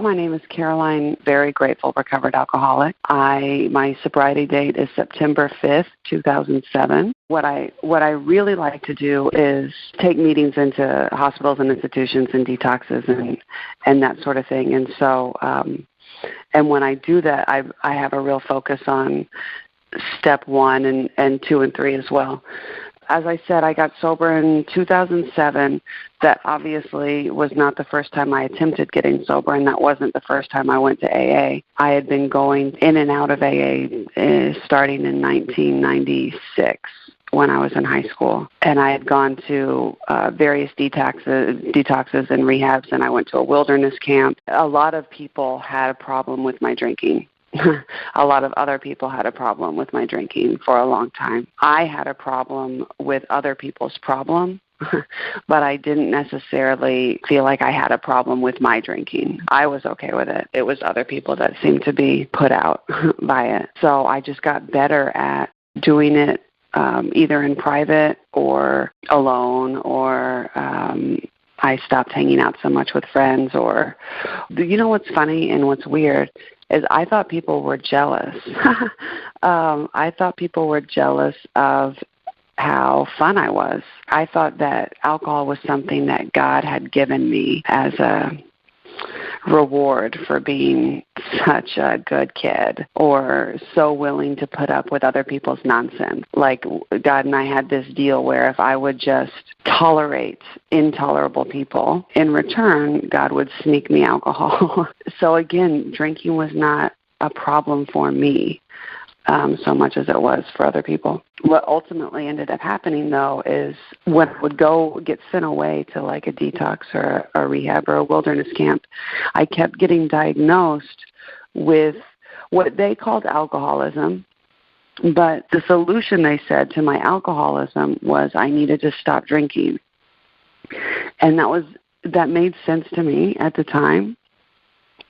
My name is Caroline, very grateful recovered alcoholic. My sobriety date is September 5th, 2007. What I really like to do is take meetings into hospitals and institutions and detoxes and that sort of thing. And so, and when I do that, I have a real focus on step 1 and 2 and 3 as well. As I said, I got sober in 2007. That obviously was not the first time I attempted getting sober, and that wasn't the first time I went to AA. I had been going in and out of AA starting in 1996 when I was in high school. And I had gone to various detoxes and rehabs, and I went to a wilderness camp. A lot of people had a problem with my drinking. A lot of other people had a problem with my drinking for a long time. I had a problem with other people's problem, but I didn't necessarily feel like I had a problem with my drinking. I was okay with it. It was other people that seemed to be put out by it. So I just got better at doing it either in private or alone, or I stopped hanging out so much with friends. Or, you know what's funny and what's weird is I thought people were jealous. I thought people were jealous of how fun I was. I thought that alcohol was something that God had given me as a reward for being such a good kid or so willing to put up with other people's nonsense. Like God and I had this deal where if I would just tolerate intolerable people, in return, God would sneak me alcohol. So again, drinking was not a problem for me so much as it was for other people. What ultimately ended up happening, though, is when I would go get sent away to like a detox or a rehab or a wilderness camp, I kept getting diagnosed with what they called alcoholism. But the solution, they said, to my alcoholism was I needed to stop drinking. And that made sense to me at the time.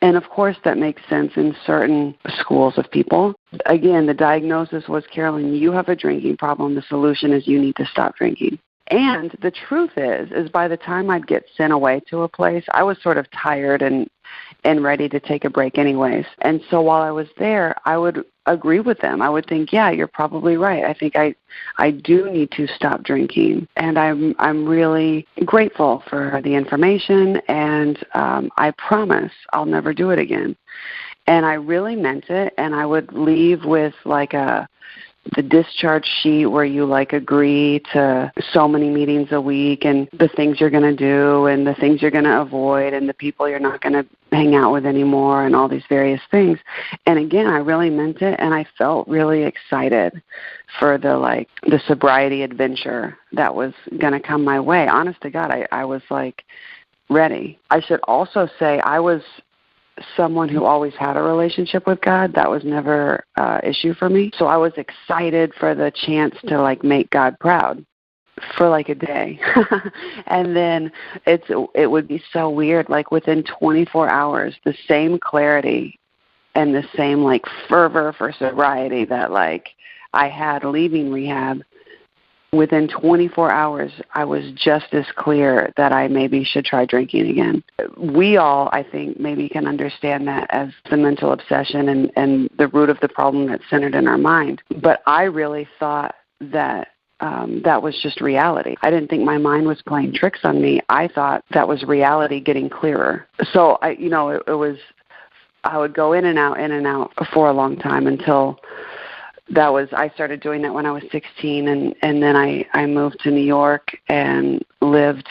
And, of course, that makes sense in certain schools of people. Again, the diagnosis was, Carolyn, you have a drinking problem. The solution is you need to stop drinking. And the truth is by the time I'd get sent away to a place, I was sort of tired and ready to take a break anyways. And so while I was there, I would agree with them. I would think, yeah, you're probably right. I think I do need to stop drinking. And I'm really grateful for the information, and I promise I'll never do it again. And I really meant it, and I would leave with like the discharge sheet where you like agree to so many meetings a week and the things you're going to do and the things you're going to avoid and the people you're not going to hang out with anymore and all these various things. And again, I really meant it, and I felt really excited for the sobriety adventure that was going to come my way. Honest to God, I was like ready. I should also say I was someone who always had a relationship with God. That was never an issue for me. So I was excited for the chance to like make God proud for like a day. And then it would be so weird, like within 24 hours, the same clarity and the same like fervor for sobriety that like I had leaving rehab, within 24 hours, I was just as clear that I maybe should try drinking again. We all, I think, maybe can understand that as the mental obsession and the root of the problem that's centered in our mind. But I really thought that that was just reality. I didn't think my mind was playing tricks on me. I thought that was reality getting clearer. So, I would go in and out for a long time until I started doing that when I was 16, and then I moved to New York and lived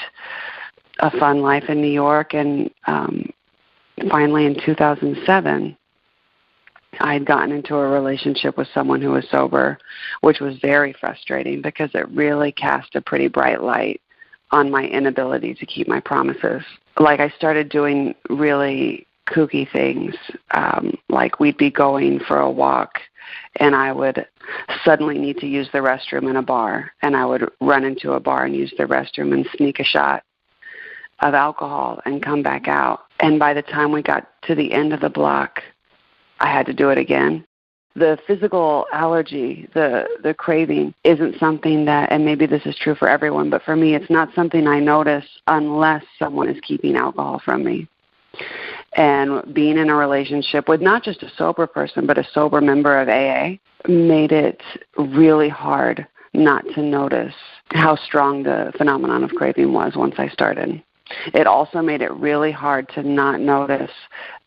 a fun life in New York, and finally in 2007, I had gotten into a relationship with someone who was sober, which was very frustrating because it really cast a pretty bright light on my inability to keep my promises. Like I started doing really kooky things, like we'd be going for a walk, and I would suddenly need to use the restroom in a bar, and I would run into a bar and use the restroom and sneak a shot of alcohol and come back out. And by the time we got to the end of the block, I had to do it again. The physical allergy, the craving, isn't something that, and maybe this is true for everyone, but for me, it's not something I notice unless someone is keeping alcohol from me. And being in a relationship with not just a sober person, but a sober member of AA made it really hard not to notice how strong the phenomenon of craving was once I started. It also made it really hard to not notice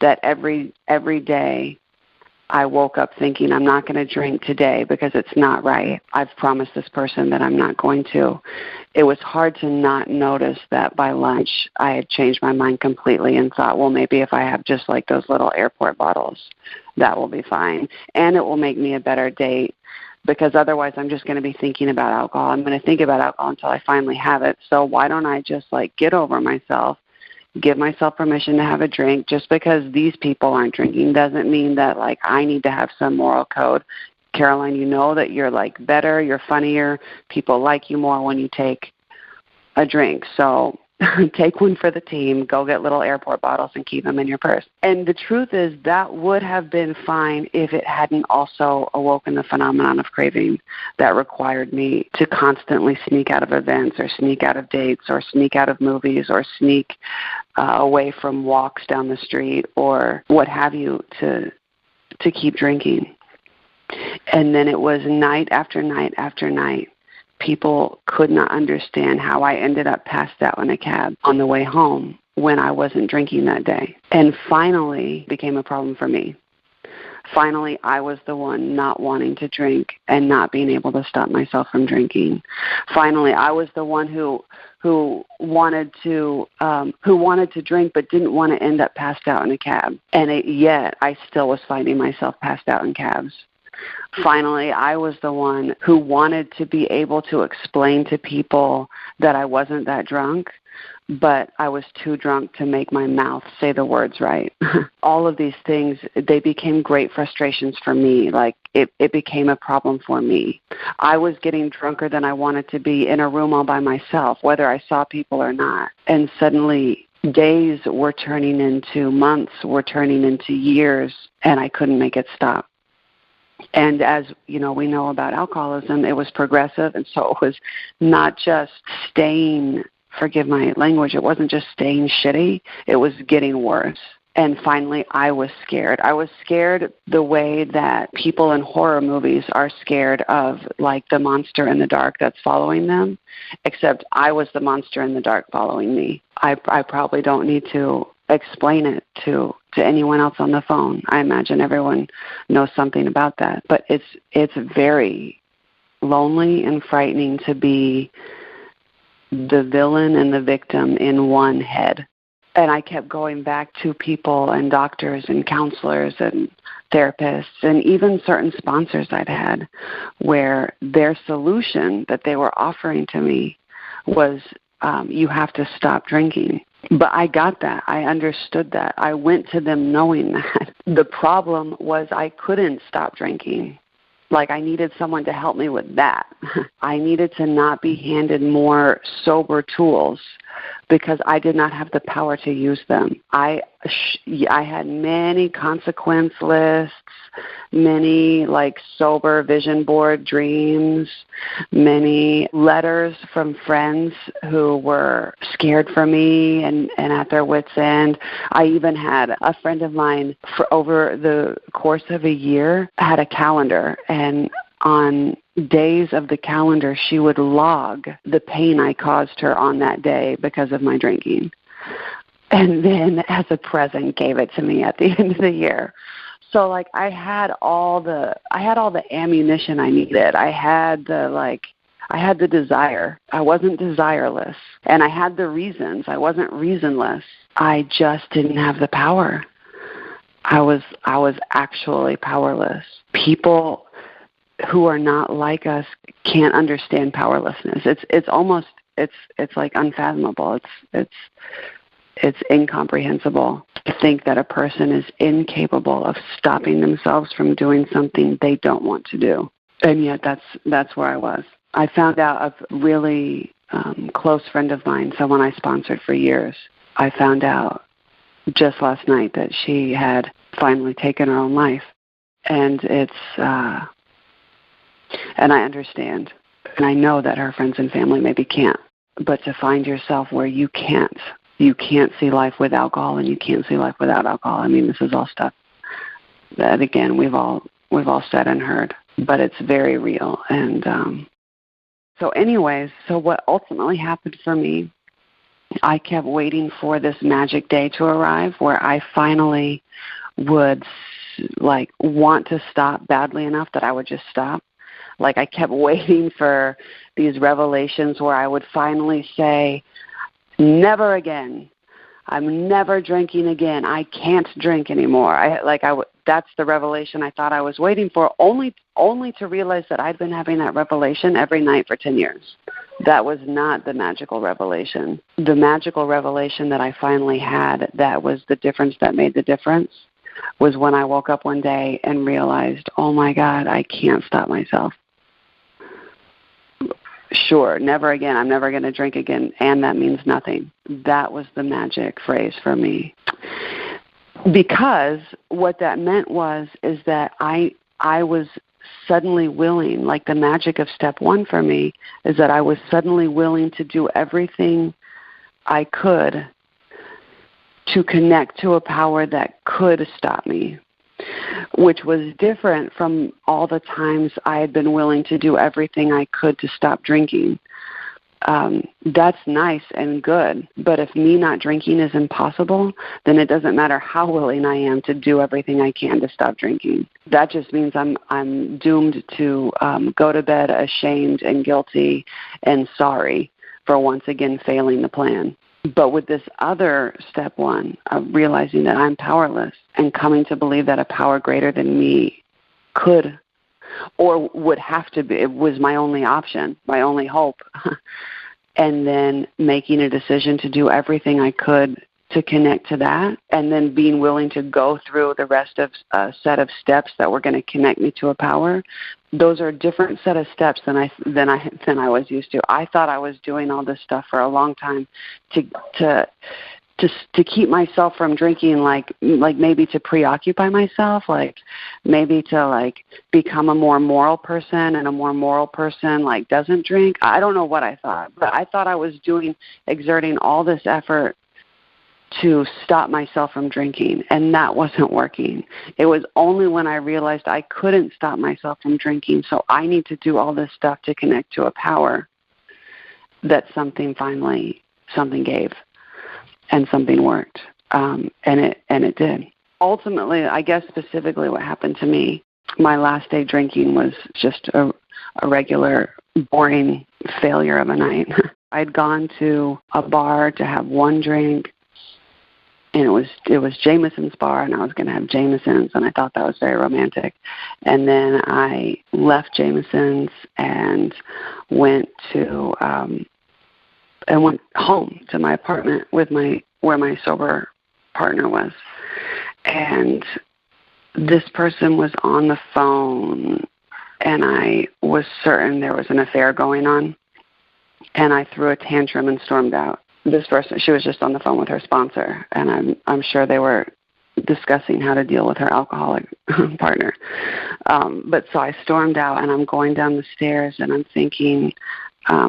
that every day I woke up thinking, I'm not going to drink today because it's not right. I've promised this person that I'm not going to. It was hard to not notice that by lunch I had changed my mind completely and thought, well, maybe if I have just like those little airport bottles, that will be fine. And it will make me a better date, because otherwise I'm just going to be thinking about alcohol. I'm going to think about alcohol until I finally have it. So why don't I just like get over myself, give myself permission to have a drink? Just because these people aren't drinking doesn't mean that like I need to have some moral code. Caroline, you know that you're like better, you're funnier, people like you more when you take a drink. So take one for the team, go get little airport bottles and keep them in your purse. And the truth is that would have been fine if it hadn't also awoken the phenomenon of craving that required me to constantly sneak out of events or sneak out of dates or sneak out of movies or sneak away from walks down the street or what have you to keep drinking. And then it was night after night after night. People could not understand how I ended up passed out in a cab on the way home when I wasn't drinking that day. And finally, it became a problem for me. Finally, I was the one not wanting to drink and not being able to stop myself from drinking. Finally, I was the one who wanted to drink but didn't want to end up passed out in a cab. And yet, I still was finding myself passed out in cabs. Finally, I was the one who wanted to be able to explain to people that I wasn't that drunk, but I was too drunk to make my mouth say the words right. All of these things, they became great frustrations for me. Like, it became a problem for me. I was getting drunker than I wanted to be in a room all by myself, whether I saw people or not. And suddenly, days were turning into months, were turning into years, and I couldn't make it stop. And as you know, we know about alcoholism, it was progressive, and so it was not just staying, forgive my language, it wasn't just staying shitty, it was getting worse. And finally, I was scared. I was scared the way that people in horror movies are scared of, like, the monster in the dark that's following them, except I was the monster in the dark following me. I probably don't need to explain it to anyone else on the phone. I imagine everyone knows something about that. But it's very lonely and frightening to be the villain and the victim in one head. And I kept going back to people and doctors and counselors and therapists and even certain sponsors I'd had where their solution that they were offering to me was you have to stop drinking. But I got that. I understood that. I went to them knowing that. The problem was I couldn't stop drinking. Like, I needed someone to help me with that. I needed to not be handed more sober tools because I did not have the power to use them. I had many consequence lists, many like sober vision board dreams, many letters from friends who were scared for me and at their wits' end. I even had a friend of mine for over the course of a year had a calendar, and on days of the calendar, she would log the pain I caused her on that day because of my drinking. And then as a present gave it to me at the end of the year. So like I had all the ammunition I needed. I had the desire. I wasn't desireless. And I had the reasons. I wasn't reasonless. I just didn't have the power. I was actually powerless. People who are not like us can't understand powerlessness. It's like unfathomable. It's incomprehensible to think that a person is incapable of stopping themselves from doing something they don't want to do. And yet that's where I was. I found out a really close friend of mine, someone I sponsored for years. I found out just last night that she had finally taken her own life. And and I understand, and I know that her friends and family maybe can't, but to find yourself where you can't you can't see life with alcohol and you can't see life without alcohol. I mean, this is all stuff that, again, we've all said and heard, but it's very real. And so what ultimately happened for me, I kept waiting for this magic day to arrive where I finally would want to stop badly enough that I would just stop. Like, I kept waiting for these revelations where I would finally say, never again. I'm never drinking again. I can't drink anymore. That's the revelation I thought I was waiting for, only to realize that I'd been having that revelation every night for 10 years. That was not the magical revelation. The magical revelation that I finally had, that was the difference that made the difference, was when I woke up one day and realized, oh my God, I can't stop myself. Sure, never again. I'm never going to drink again, and that means nothing. That was the magic phrase for me. Because what that meant is that I was suddenly willing, like the magic of step one for me, is that I was suddenly willing to do everything I could to connect to a power that could stop me, which was different from all the times I had been willing to do everything I could to stop drinking. That's nice and good, but if me not drinking is impossible, then it doesn't matter how willing I am to do everything I can to stop drinking. That just means I'm doomed to go to bed ashamed and guilty and sorry for once again failing the plan. But with this other step one of realizing that I'm powerless and coming to believe that a power greater than me could or would have to be, it was my only option, my only hope, and then making a decision to do everything I could to connect to that, and then being willing to go through the rest of a set of steps that were going to connect me to a power. Those are a different set of steps than I was used to. I thought I was doing all this stuff for a long time to keep myself from drinking, like maybe to preoccupy myself, like maybe to become a more moral person, and a more moral person doesn't drink. I don't know what I thought, but I thought I was exerting all this effort to stop myself from drinking, and that wasn't working. It was only when I realized I couldn't stop myself from drinking, so I need to do all this stuff to connect to a power, that something gave, and something worked, and it did. Ultimately, I guess specifically what happened to me, my last day drinking was just a regular, boring failure of a night. I'd gone to a bar to have one drink, and it was Jameson's bar, and I was going to have Jameson's, and I thought that was very romantic. And then I left Jameson's and went home to my apartment where my sober partner was. And this person was on the phone, and I was certain there was an affair going on, and I threw a tantrum and stormed out. This person, she was just on the phone with her sponsor, and I'm sure they were discussing how to deal with her alcoholic partner. But so I stormed out, and I'm going down the stairs, and I'm thinking,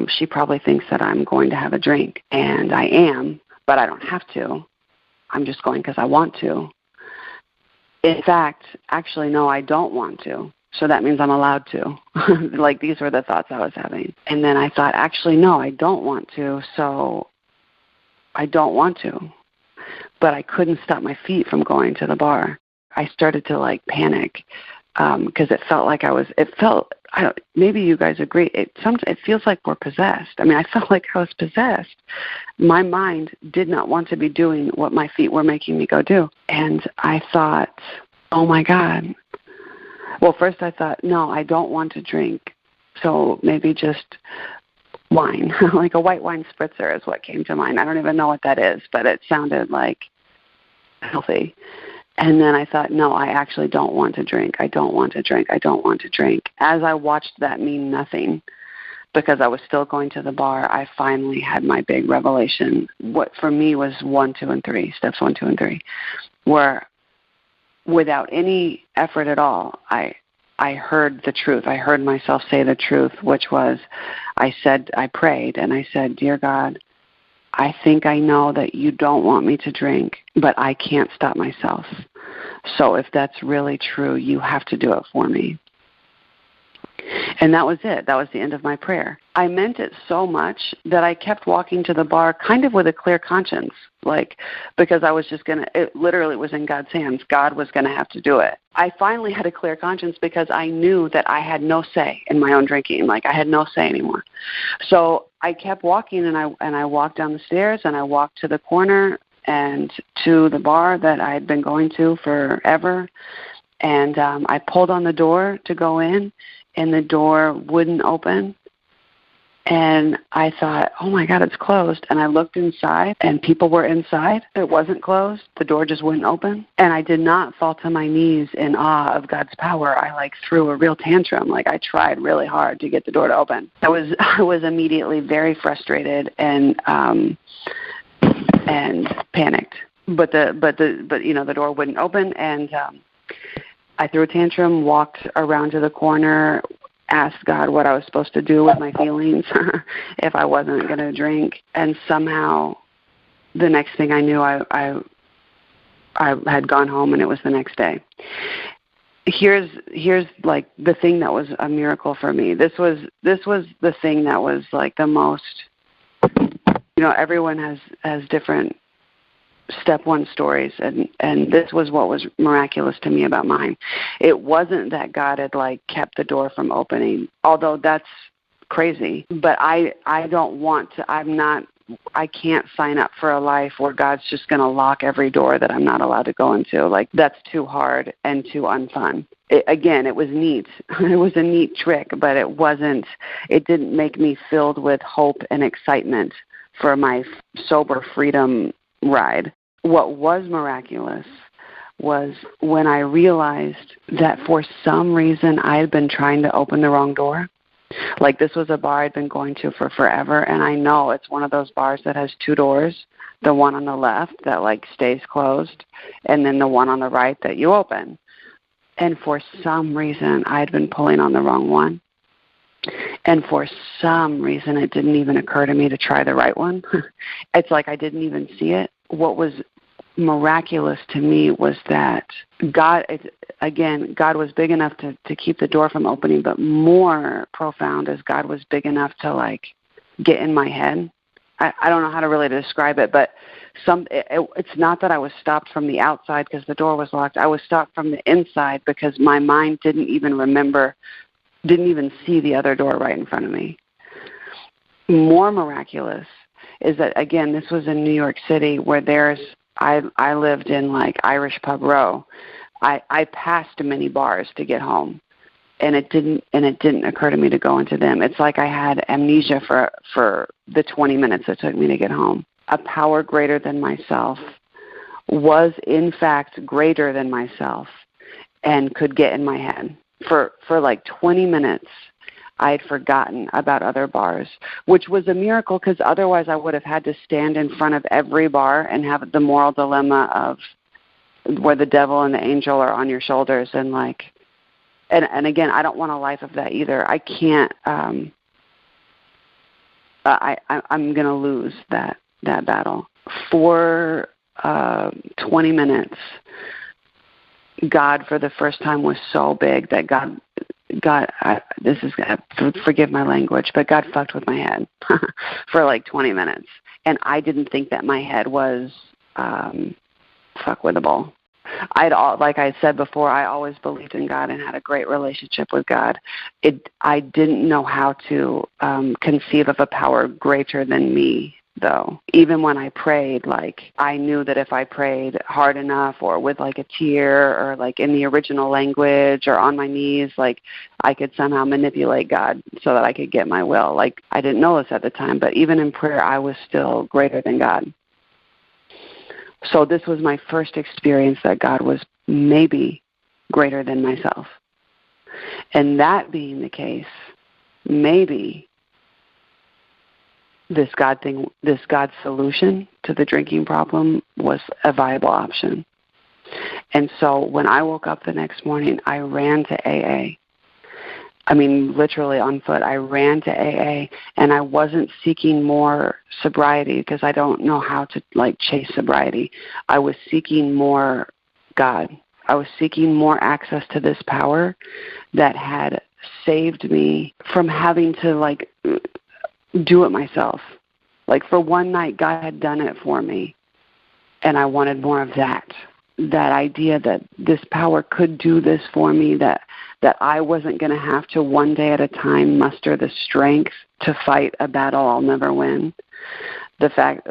she probably thinks that I'm going to have a drink, and I am, but I don't have to. I'm just going because I want to. In fact, actually, no, I don't want to. So that means I'm allowed to. These were the thoughts I was having. And then I thought, actually, no, I don't want to, so I don't want to. But I couldn't stop my feet from going to the bar. I started to panic because it felt like maybe you guys agree, it feels like we're possessed. I mean, I felt like I was possessed. My mind did not want to be doing what my feet were making me go do. And I thought, oh my God. Well, first I thought, no, I don't want to drink. So maybe just wine, like a white wine spritzer is what came to mind. I don't even know what that is, but it sounded healthy. And then I thought, no, I actually don't want to drink. I don't want to drink. I don't want to drink. As I watched that mean nothing, because I was still going to the bar, I finally had my big revelation. What for me was 1, 2, and 3, steps 1, 2, and 3, where without any effort at all, I heard the truth. I heard myself say the truth, which was, I prayed, and I said, Dear God, I think I know that you don't want me to drink, but I can't stop myself. So if that's really true, you have to do it for me. And that was it. That was the end of my prayer. I meant it so much that I kept walking to the bar kind of with a clear conscience, because I was just it literally was in God's hands. God was going to have to do it. I finally had a clear conscience because I knew that I had no say in my own drinking. I had no say anymore. So I kept walking, and I walked down the stairs, and I walked to the corner and to the bar that I had been going to forever. And I pulled on the door to go in, and the door wouldn't open. And I thought, oh, my God, it's closed. And I looked inside, and people were inside. It wasn't closed. The door just wouldn't open. And I did not fall to my knees in awe of God's power. I, threw a real tantrum. I tried really hard to get the door to open. I was immediately very frustrated and panicked. But the door wouldn't open, and I threw a tantrum, walked around to the corner, asked God what I was supposed to do with my feelings if I wasn't going to drink, and somehow the next thing I knew, I had gone home, and it was the next day. Here's the thing that was a miracle for me. This was the thing that was the most. Everyone has different step one stories, and this was what was miraculous to me about mine. It wasn't that God had kept the door from opening, although that's crazy, but I don't want to, I can't sign up for a life where God's just going to lock every door that I'm not allowed to go into. That's too hard and too unfun. It was neat. It was a neat trick, but it didn't make me filled with hope and excitement for my sober freedom ride. What was miraculous was when I realized that for some reason I had been trying to open the wrong door. This was a bar I'd been going to for forever, and I know it's one of those bars that has two doors, the one on the left that stays closed, and then the one on the right that you open. And for some reason I had been pulling on the wrong one. And for some reason, it didn't even occur to me to try the right one. It's I didn't even see it. What was miraculous to me was that God was big enough to keep the door from opening, but more profound is God was big enough to get in my head. I don't know how to really describe it, but it's not that I was stopped from the outside because the door was locked. I was stopped from the inside because my mind didn't even see the other door right in front of me. More miraculous is that, again, this was in New York City where I lived in Irish Pub Row. I passed many bars to get home, and it didn't occur to me to go into them. It's I had amnesia for the 20 minutes it took me to get home. A power greater than myself was, in fact, greater than myself and could get in my head. For 20 minutes, I had forgotten about other bars, which was a miracle because otherwise I would have had to stand in front of every bar and have the moral dilemma of where the devil and the angel are on your shoulders. And again, I don't want a life of that either. I can't, I'm going to lose that battle. For 20 minutes, God, for the first time, was so big that forgive my language, but God fucked with my head for 20 minutes. And I didn't think that my head was fuckwittable. Like I said before, I always believed in God and had a great relationship with God. I didn't know how to conceive of a power greater than me, though. Even when I prayed, I knew that if I prayed hard enough or with a tear or in the original language or on my knees, I could somehow manipulate God so that I could get my will. I didn't know this at the time, but even in prayer, I was still greater than God. So this was my first experience that God was maybe greater than myself. And that being the case, maybe this God solution to the drinking problem was a viable option. And so when I woke up the next morning, I ran to AA. literally on foot. I ran to AA, and I wasn't seeking more sobriety because I don't know how to, chase sobriety. I was seeking more God. I was seeking more access to this power that had saved me from having to, do it myself. For one night, God had done it for me, and I wanted more of that. That idea that this power could do this for me, that I wasn't going to have to one day at a time muster the strength to fight a battle I'll never win. The fact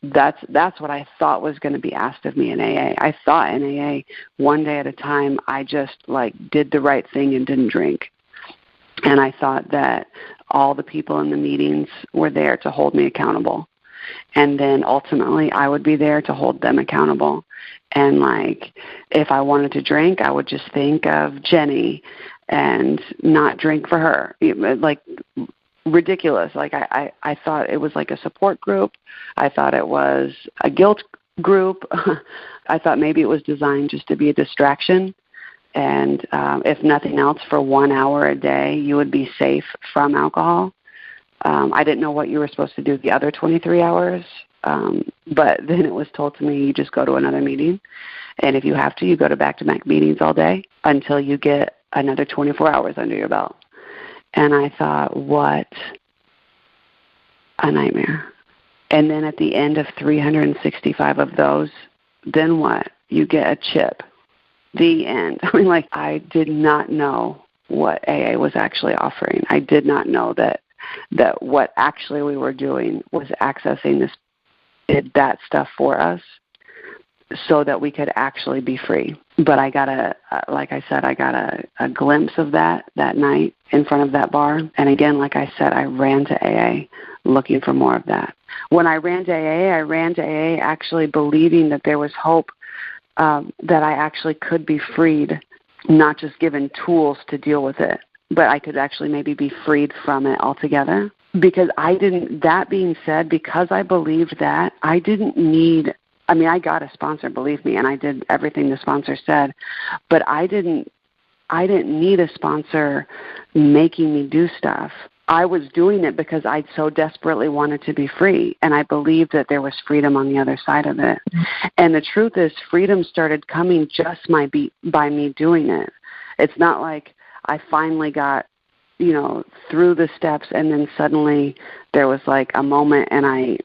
that's what I thought was going to be asked of me in AA. I thought in AA, one day at a time, I just did the right thing and didn't drink. And I thought that all the people in the meetings were there to hold me accountable. And then ultimately I would be there to hold them accountable. And if I wanted to drink, I would just think of Jenny and not drink for her. Ridiculous. I thought it was a support group. I thought it was a guilt group. I thought maybe it was designed just to be a distraction. And if nothing else, for 1 hour a day, you would be safe from alcohol. I didn't know what you were supposed to do the other 23 hours, but then it was told to me, you just go to another meeting. And if you have to, you go to back-to-back meetings all day until you get another 24 hours under your belt. And I thought, what a nightmare. And then at the end of 365 of those, then what? You get a chip. The end. I did not know what AA was actually offering. I did not know that what actually we were doing was accessing that stuff for us so that we could actually be free. But I got a glimpse of that night in front of that bar. And again, like I said, I ran to AA looking for more of that. When I ran to AA actually believing that there was hope, that I actually could be freed, not just given tools to deal with it, but I could actually maybe be freed from it altogether. Because that being said, because I believed that, I didn't need, I got a sponsor, believe me, and I did everything the sponsor said, but I didn't need a sponsor making me do stuff. I was doing it because I so desperately wanted to be free, and I believed that there was freedom on the other side of it. And the truth is, freedom started coming just by me doing it. It's not like I finally got, through the steps and then suddenly there was a moment and I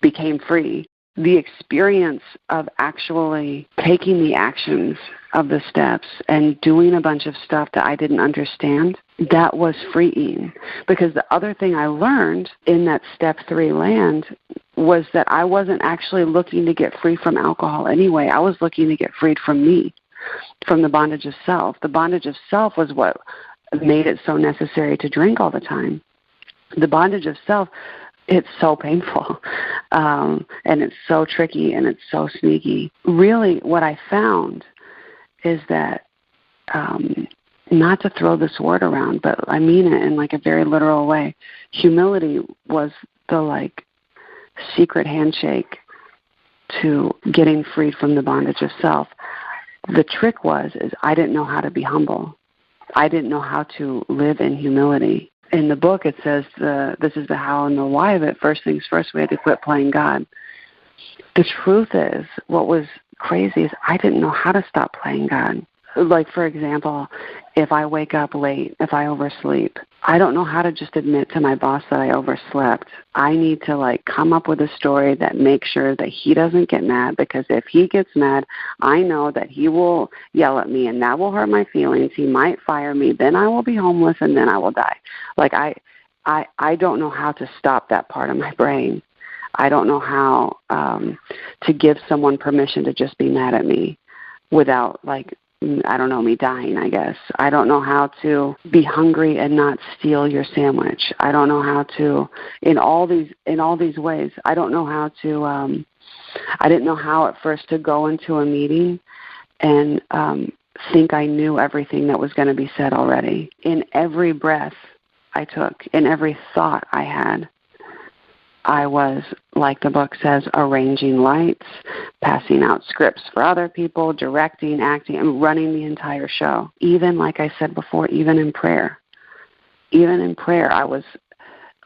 became free. The experience of actually taking the actions of the steps and doing a bunch of stuff that I didn't understand, that was freeing. Because the other thing I learned in that step 3 land was that I wasn't actually looking to get free from alcohol anyway. I was looking to get freed from me, from the bondage of self. The bondage of self was what made it so necessary to drink all the time. The bondage of self, it's so painful, and it's so tricky, and it's so sneaky. Really, what I found is that, not to throw this word around, but I mean it in a very literal way, humility was the secret handshake to getting freed from the bondage of self. The trick is I didn't know how to be humble. I didn't know how to live in humility. In the book, it says this is the how and the why of it. First things first, we had to quit playing God. The truth is, what was crazy is I didn't know how to stop playing God. For example, if I wake up late, if I oversleep, I don't know how to just admit to my boss that I overslept. I need to come up with a story that makes sure that he doesn't get mad, because if he gets mad, I know that he will yell at me and that will hurt my feelings. He might fire me. Then I will be homeless and then I will die. I don't know how to stop that part of my brain. I don't know how to give someone permission to just be mad at me without me dying, I guess. I don't know how to be hungry and not steal your sandwich. I don't know how to, in all these ways, I don't know how to, I didn't know how at first to go into a meeting and think I knew everything that was going to be said already. In every breath I took, in every thought I had, I was, like the book says, arranging lights, passing out scripts for other people, directing, acting, and running the entire show. Even, like I said before, even in prayer. Even in prayer, I was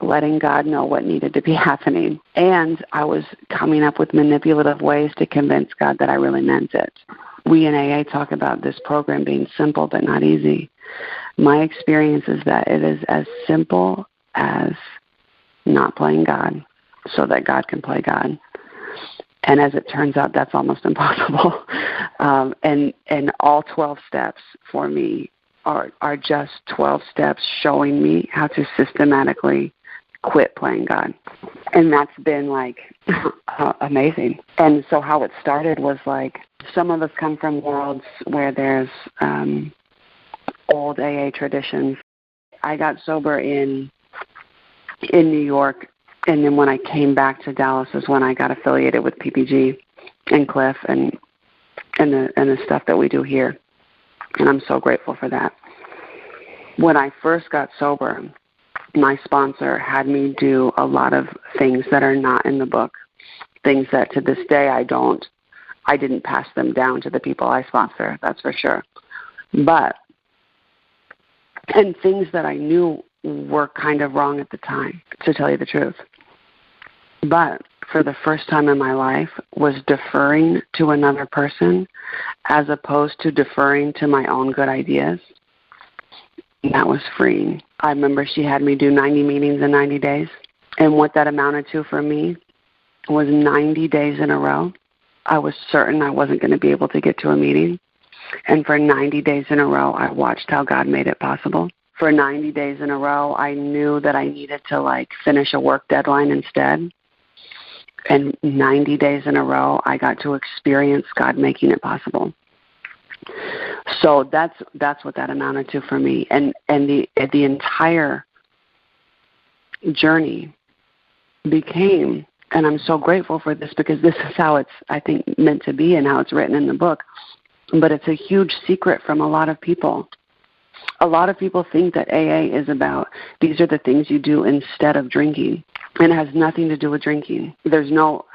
letting God know what needed to be happening. And I was coming up with manipulative ways to convince God that I really meant it. We in AA talk about this program being simple but not easy. My experience is that it is as simple as not playing God so that God can play God. And as it turns out, that's almost impossible. And all 12 steps for me are just 12 steps showing me how to systematically quit playing God. And that's been like amazing. And so how it started was like, some of us come from worlds where there's old AA traditions. I got sober in New York, and then when I came back to Dallas is when I got affiliated with PPG and Cliff and the stuff that we do here. And I'm so grateful for that. When I first got sober, my sponsor had me do a lot of things that are not in the book, things that to this day I didn't pass them down to the people I sponsor, that's for sure. And things that I knew were kind of wrong at the time, to tell you the truth. But for the first time in my life was deferring to another person as opposed to deferring to my own good ideas. And that was freeing. I remember she had me do 90 meetings in 90 days. And what that amounted to for me was 90 days in a row. I was certain I wasn't going to be able to get to a meeting. And for 90 days in a row, I watched how God made it possible. For 90 days in a row, I knew that I needed to finish a work deadline instead. And 90 days in a row, I got to experience God making it possible. So that's what that amounted to for me. And the entire journey became, and I'm so grateful for this because this is how it's, I think, meant to be and how it's written in the book. But it's a huge secret from a lot of people. A lot of people think that AA is about, these are the things you do instead of drinking. And it has nothing to do with drinking.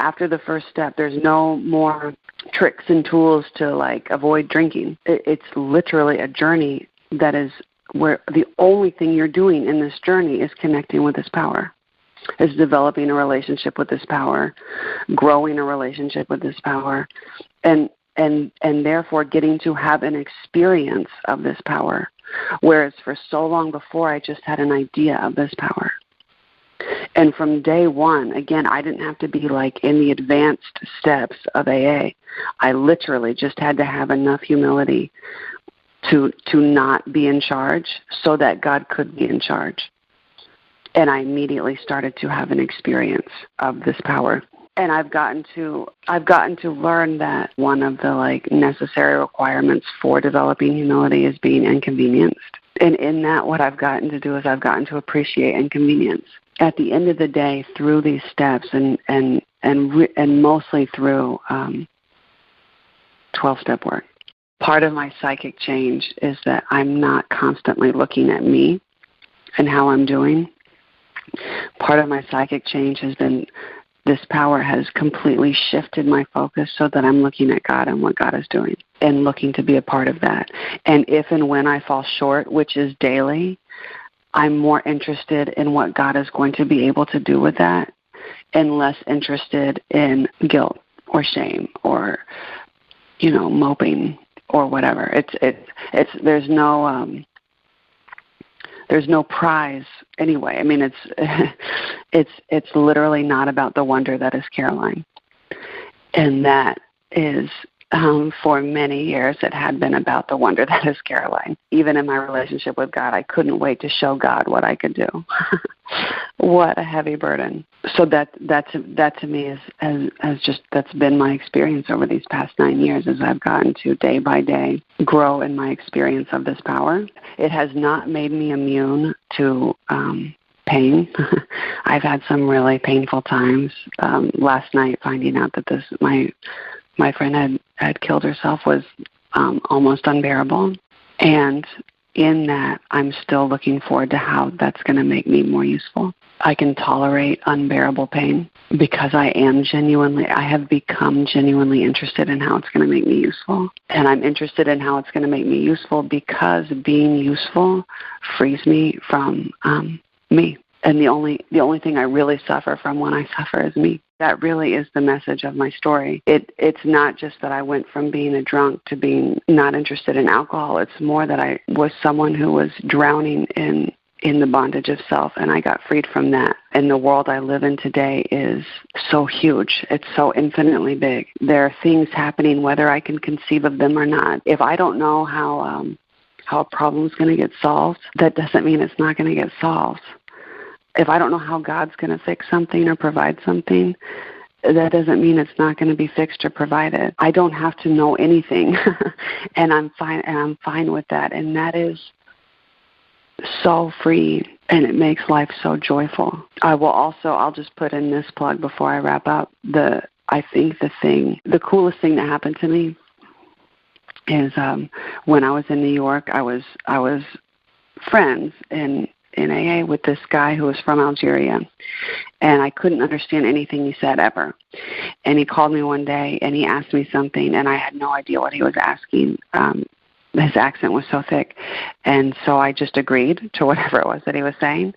After the first step, there's no more tricks and tools to avoid drinking. It's literally a journey that is where the only thing you're doing in this journey is connecting with this power, is developing a relationship with this power, growing a relationship with this power, and therefore getting to have an experience of this power, whereas for so long before I just had an idea of this power. And from day one, again, I didn't have to be in the advanced steps of AA. I literally just had to have enough humility to not be in charge so that God could be in charge. And I immediately started to have an experience of this power. And I've gotten to learn that one of the necessary requirements for developing humility is being inconvenienced. And in that, what I've gotten to do is I've gotten to appreciate inconvenience. At the end of the day, through these steps and mostly through 12-step work, part of my psychic change is that I'm not constantly looking at me and how I'm doing. Part of my psychic change has been this power has completely shifted my focus so that I'm looking at God and what God is doing and looking to be a part of that. And if and when I fall short, which is daily, I'm more interested in what God is going to be able to do with that and less interested in guilt or shame or, moping or whatever. There's no prize anyway. I mean, it's literally not about the wonder that is Caroline. And that is, for many years, it had been about the wonder that is Caroline. Even in my relationship with God, I couldn't wait to show God what I could do. What a heavy burden. So that to me that's been my experience over these past 9 years as I've gotten to day by day grow in my experience of this power. It has not made me immune to pain. I've had some really painful times. Last night, finding out that my friend had killed herself was almost unbearable. And in that, I'm still looking forward to how that's going to make me more useful. I can tolerate unbearable pain because I have become genuinely interested in how it's going to make me useful. And I'm interested in how it's going to make me useful because being useful frees me from me. And the only thing I really suffer from when I suffer is me. That really is the message of my story. It's not just that I went from being a drunk to being not interested in alcohol. It's more that I was someone who was drowning in the bondage of self, and I got freed from that. And the world I live in today is so huge. It's so infinitely big. There are things happening, whether I can conceive of them or not. If I don't know how a problem is going to get solved, that doesn't mean it's not going to get solved. If I don't know how God's going to fix something or provide something, that doesn't mean it's not going to be fixed or provided. I don't have to know anything, and I'm fine with that. And that is so free, and it makes life so joyful. I'll just put in this plug before I wrap up. The coolest thing that happened to me is when I was in New York, I was friends in AA with this guy who was from Algeria, and I couldn't understand anything he said ever. And he called me one day, and he asked me something, and I had no idea what he was asking. His accent was so thick, and so I just agreed to whatever it was that he was saying.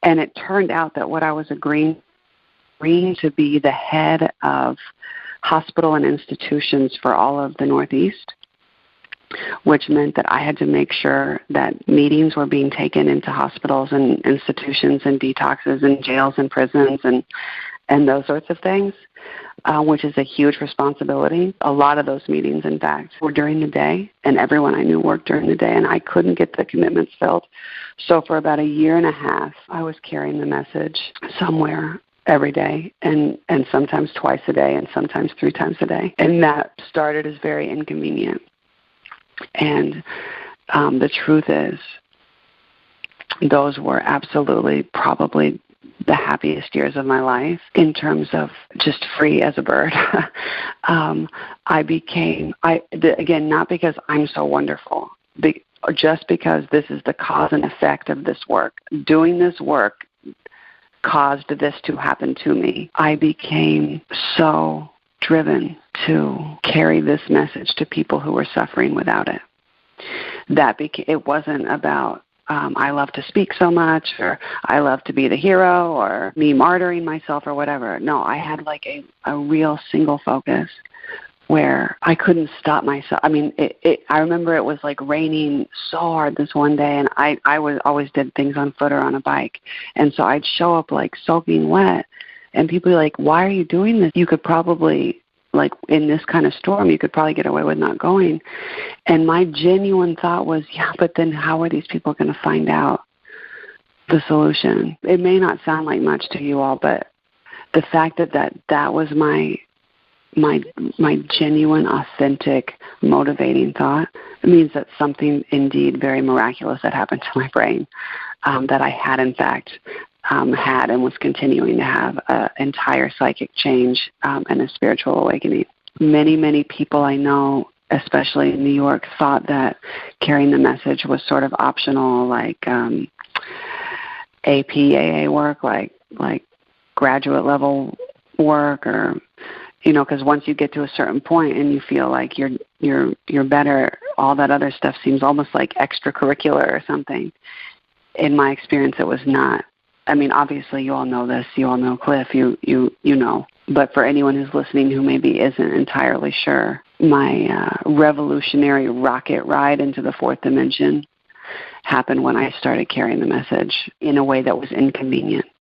And it turned out that what I was agreeing to be the head of hospital and institutions for all of the Northeast, which meant that I had to make sure that meetings were being taken into hospitals and institutions and detoxes and jails and prisons and those sorts of things, which is a huge responsibility. A lot of those meetings, in fact, were during the day, and everyone I knew worked during the day, and I couldn't get the commitments filled. So for about a year and a half, I was carrying the message somewhere every day, and sometimes twice a day, and sometimes 3 times a day. And that started as very inconvenient. And the truth is, those were absolutely probably the happiest years of my life in terms of just free as a bird. Again, not because I'm so wonderful, just because this is the cause and effect of this work. Doing this work caused this to happen to me. I became so driven to carry this message to people who were suffering without it. It wasn't about I love to speak so much, or I love to be the hero, or me martyring myself or whatever. No, I had like a real single focus where I couldn't stop myself. I mean, I remember it was like raining so hard this one day, and I always did things on foot or on a bike. And so I'd show up like soaking wet, and people would be like, why are you doing this? You could probably, like in this kind of storm, you could probably get away with not going. And my genuine thought was, yeah, but then how are these people going to find out the solution? It may not sound like much to you all, but the fact that was my genuine, authentic, motivating thought, it means that something indeed very miraculous had happened to my brain, that I had in fact had and was continuing to have an entire psychic change and a spiritual awakening. Many, many people I know, especially in New York, thought that carrying the message was sort of optional, like APAA work, like graduate level work, or because once you get to a certain point and you feel like you're better, all that other stuff seems almost like extracurricular or something. In my experience, it was not. I mean, obviously, you all know this. You all know Cliff. You know. But for anyone who's listening who maybe isn't entirely sure, my revolutionary rocket ride into the fourth dimension happened when I started carrying the message in a way that was inconvenient.